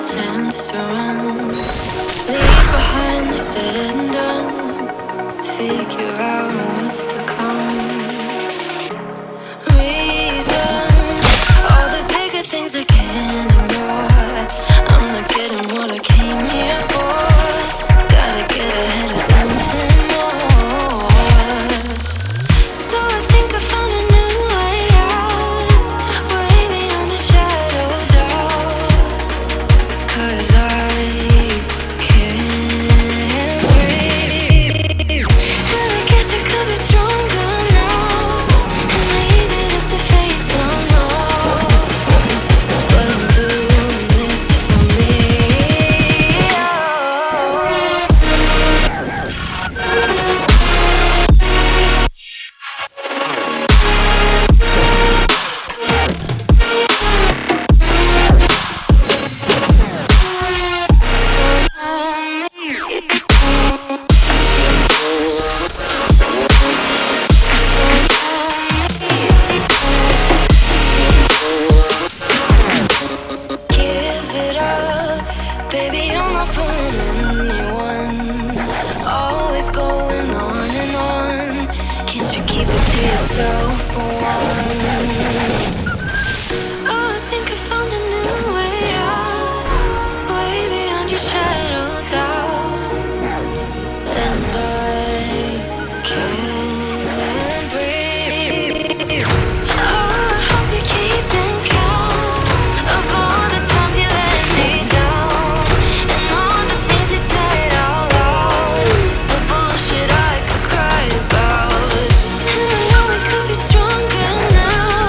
chance to run. Leave behind the said and done. Figure out what's to come. Reasons, all the bigger things I can't ignore. I'm not getting what I came here for. Gotta get ahead of something more. So I think I found a new way out, way beyond a shadow of doubt. 'Cause I can't breathe, and I guess I could be stronger now, and leave it up to fate somehow. But I'm doing this for me. Give it up, baby, I'm not fooling anyone. Always going on and on. Can't you keep it to yourself for once? Oh, I think I found a new way out, way beyond your shadow of doubt. And I can't breathe. Oh, I hope you're keeping count of all the times you let me down, and all the things you said out loud, the bullshit I could cry about. And I know we could be stronger now,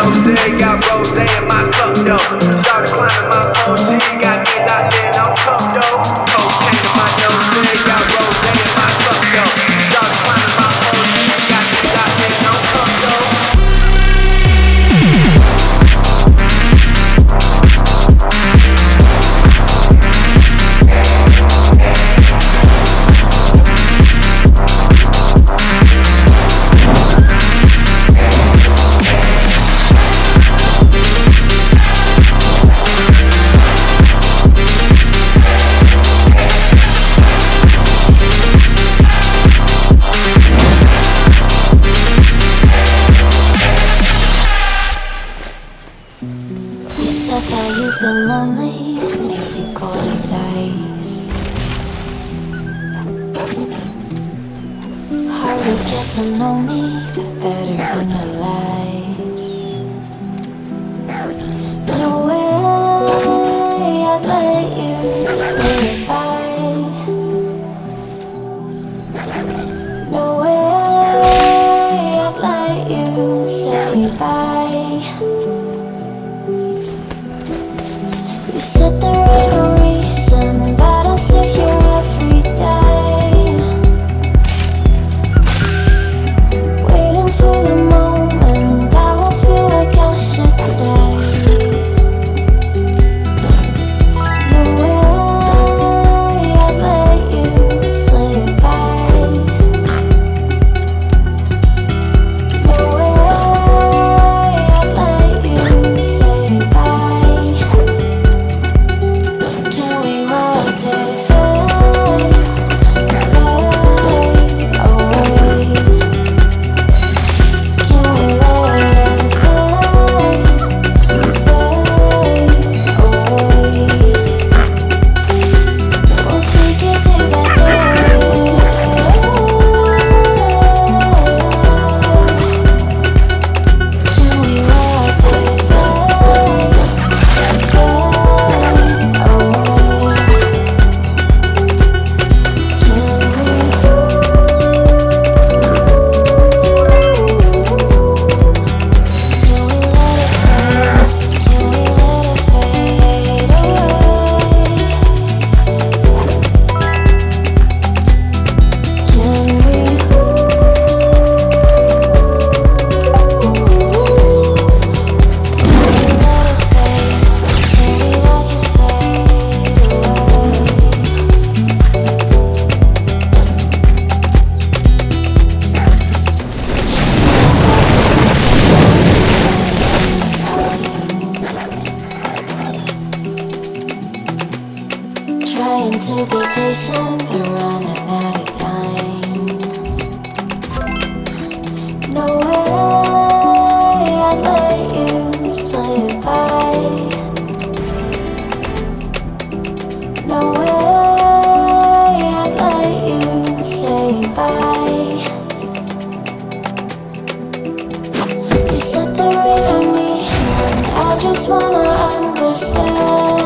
nose, got rose in my cup though. Started climbing my phone, she got me locked in on cup though. Cocaine in my nose, got rose in my cup though. Started climbing my phone, she got me locked in on cup though. You said that you feel lonely, it makes you cold as ice. Hard to get to know me, but better than the lies. No way I'd let you say goodbye. No way I'd let you say bye. You said there ain't no reason, but I sit here every day, waiting for the moment I won't feel like I should stay. No way I'd let you say goodbye. No way I'd let you say bye. Can we watch it fade away? Can we let it fade away? We'll take it day by day. Can we watch it fade Trying to be patient, but running out of time. No way I'd let you say goodbye. No way I'd let you say bye. You said there ain't no me, I just wanna understand.